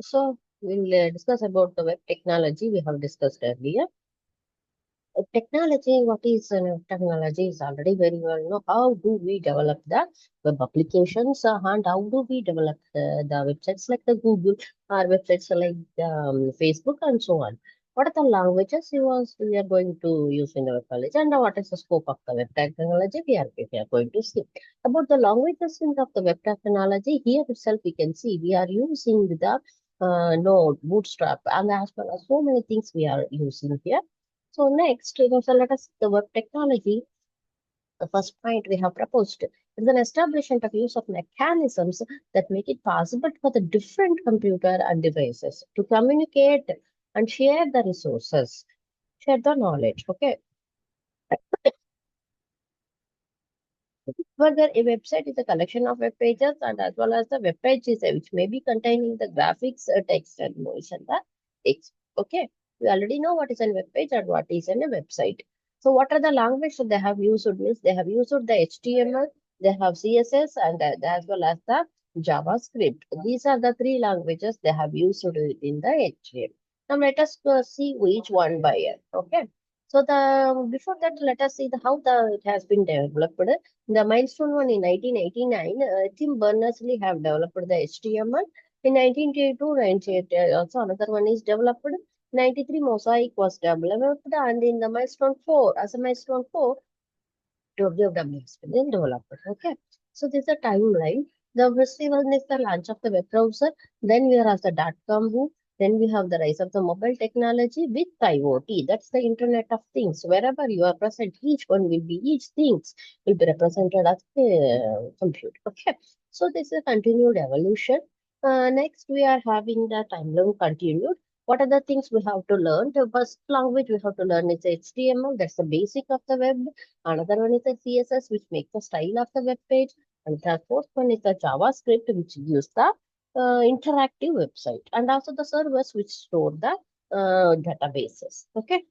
So we'll discuss about the web technology we have discussed earlier. Technology, what is technology is already very well know. How do we develop the web applications and how do we develop the websites like the Google or websites like the, Facebook and so on? What are the languages we are going to use in the web college and what is the scope of the web technology we are going to see. About the languages in of the web technology, here itself we can see we are using the Node, Bootstrap and as well as so many things we are using here. So next, so let us the web technology. The first point we have proposed is an establishment of use of mechanisms that make it possible for the different computer and devices to communicate and share the resources, share the knowledge. Okay. Further, a website is a collection of web pages and as well as the web pages which may be containing the graphics, text and motion the text. Okay. We already know what is a web page and what is in a website. So what are the languages that they have used? Means they have used the HTML, they have CSS and as well as the JavaScript. These are the three languages they have used in the HTML. Now let us see each one by it. Okay. So the before that, let us see how it has been developed. The milestone one in 1989, Tim Berners-Lee have developed the HTML. In 1982, 98, also another one is developed. 93, Mosaic was developed, and in the milestone 4, as a milestone 4, WWW has been developed. Okay, so this is the timeline. The first one is the launch of the web browser. Then we have the dot-com boom. Then we have the rise of the mobile technology with IoT. That's the Internet of Things. Wherever you are present, each one will be, each things will be represented as a computer. Okay, so this is a continued evolution. Next, we are having the timeline continued. What are the things we have to learn? The first language we have to learn is HTML. That's the basic of the web. Another one is the CSS, which makes the style of the web page. And the fourth one is the JavaScript, which gives the interactive website. And also the servers, which store the databases. Okay.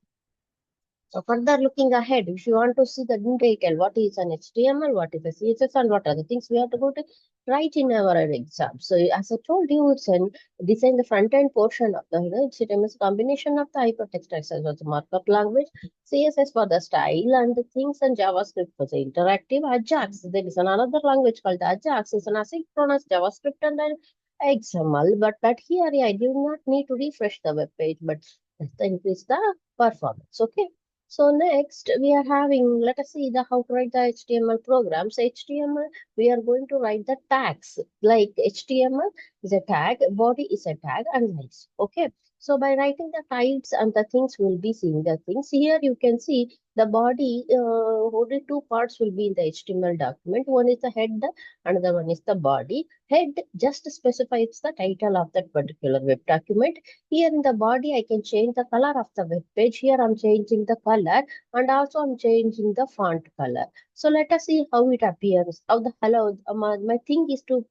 So further looking ahead, if you want to see the in detail, what is an HTML, what is a CSS, and what are the things we have to go to write in our exam. So as I told you, it's an design the front end portion of the HTML is a combination of the hypertext as well as the markup language, CSS for the style and the things, and JavaScript for the interactive. Ajax, there is another language called Ajax. It's an asynchronous JavaScript and an XML. But here I do not need to refresh the web page, but that's to increase the performance. Okay. So next we are having, let us see the how to write the HTML programs. HTML, we are going to write the tags like HTML is a tag, body is a tag and nice. Okay. So by writing the types and the things, we'll be seeing the things. Here you can see the body, only two parts will be in the HTML document. One is the head, another one is the body. Head just specifies the title of that particular web document. Here in the body, I can change the color of the web page. Here I'm changing the color and also I'm changing the font color. So let us see how it appears. How the hello, my thing is to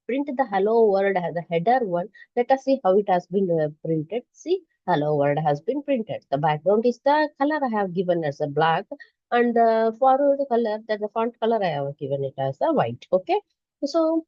print the hello world as a header one. Let us see how it has been printed. See, hello world has been printed. The background is the color I have given as a black and the forward color, that the font color I have given it as a white. Okay. So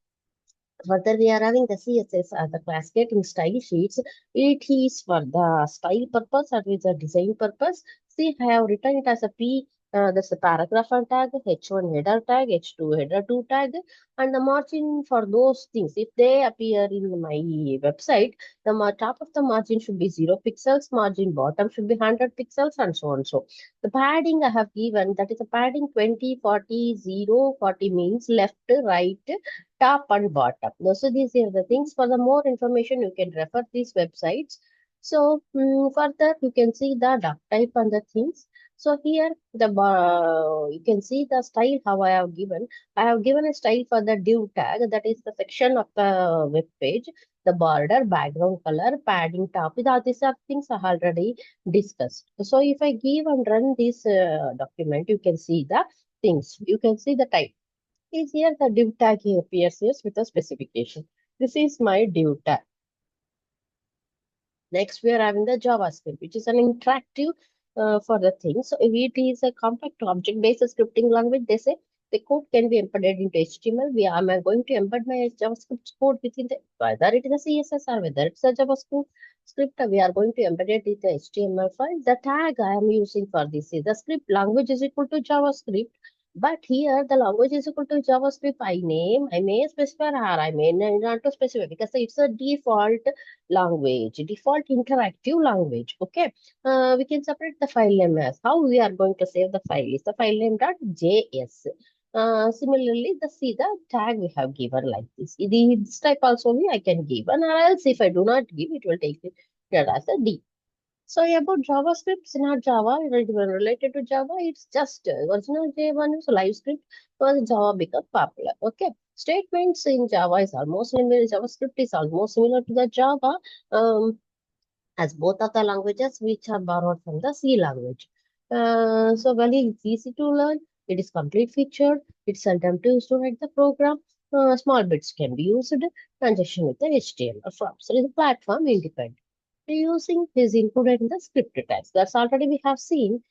further, we are having the CSS as the cascading style sheets. It is for the style purpose and with the design purpose. See, I have written it as a P. That's the paragraph and tag, H1 header tag, H2 header 2 tag, and the margin for those things. If they appear in my website, the top of the margin should be 0 pixels, margin bottom should be 100 pixels, and so on. So the padding I have given, that is a padding 20, 40, 0, 40 means left, right, top and bottom. So these are the things. For the more information, you can refer these websites. So further, you can see the duck type and the things. So here you can see the style how I have given. I have given a style for the div tag, that is the section of the web page, the border, background color, padding top. These are things I already discussed. So if I give and run this document, you can see the things. You can see the type is here the div tag here appears here with a specification. This is my div tag. Next, we are having the JavaScript, which is an interactive for the thing. So it is a compact object-based scripting language, they say. The code can be embedded into HTML. Am going to embed my JavaScript code within the, whether it is a CSS or whether it's a JavaScript script, we are going to embed it in the HTML file. The tag I am using for this is the script language is equal to JavaScript. But here the language is equal to JavaScript. I may specify or I may not to specify because it's a default language, default interactive language. Okay. We can separate the file name as how we are going to save the file is the file name .js. Similarly, the tag we have given like this. This type also I can give, and else if I do not give, it will take it as a D. So about JavaScript, it's not Java, related to Java, it's just original J1 is live script, because Java become popular. Okay. Statements in Java is almost similar, JavaScript is almost similar to the Java. As both of the languages which are borrowed from the C language. So very it's easy to learn. It is complete featured. It's attempted to write the program. Small bits can be used in conjunction with the HTML form. So the platform independent. Reusing is included in the script tags. That's already we have seen.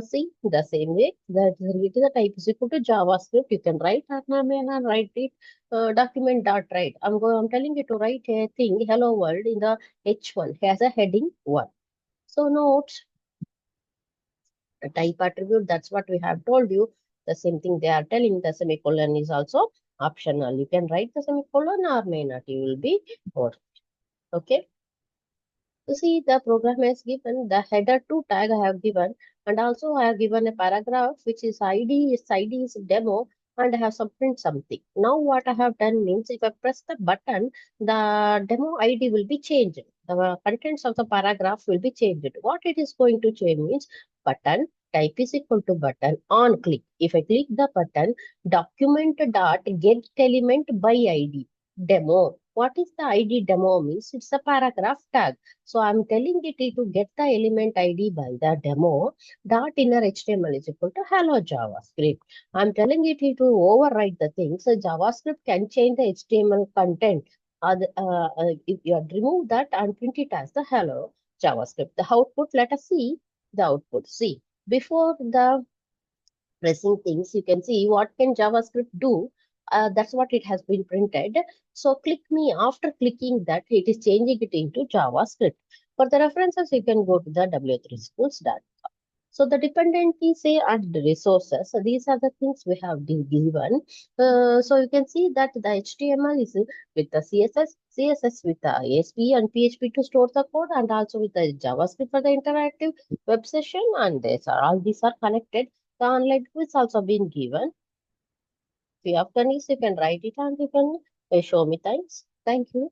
See the same way that the type is equal to JavaScript. You can write and write it document dot write. I'm telling you to write a thing hello world in the H1 has a heading 1. So note the type attribute, that's what we have told you. The same thing they are telling, the semicolon is also optional. You can write the semicolon or may not, you will be or okay. You see, the program has given the header to tag I have given, and also I have given a paragraph which is ID is demo, and I have print something. Now what I have done means if I press the button, the demo ID will be changed. The contents of the paragraph will be changed. What it is going to change means button type is equal to button on click. If I click the button, document dot get element by ID demo. What is the ID demo means? It's a paragraph tag. So I'm telling it to get the element ID by the demo dot inner HTML is equal to hello JavaScript. I'm telling it to overwrite the things. So JavaScript can change the HTML content. If you remove that and print it as the hello JavaScript. The output, let us see the output. See, before the pressing things, you can see what can JavaScript do. That's what it has been printed. So click me. After clicking that, it is changing it into JavaScript. For the references, you can go to the w3schools.com. So the dependencies say and the resources. So these are the things we have been given. So you can see that the HTML is with the CSS with the ASP and PHP to store the code, and also with the JavaScript for the interactive web session. And all these are connected. The online quiz also been given. If you have queries, you can write it and you can show me. Thanks. Thank you.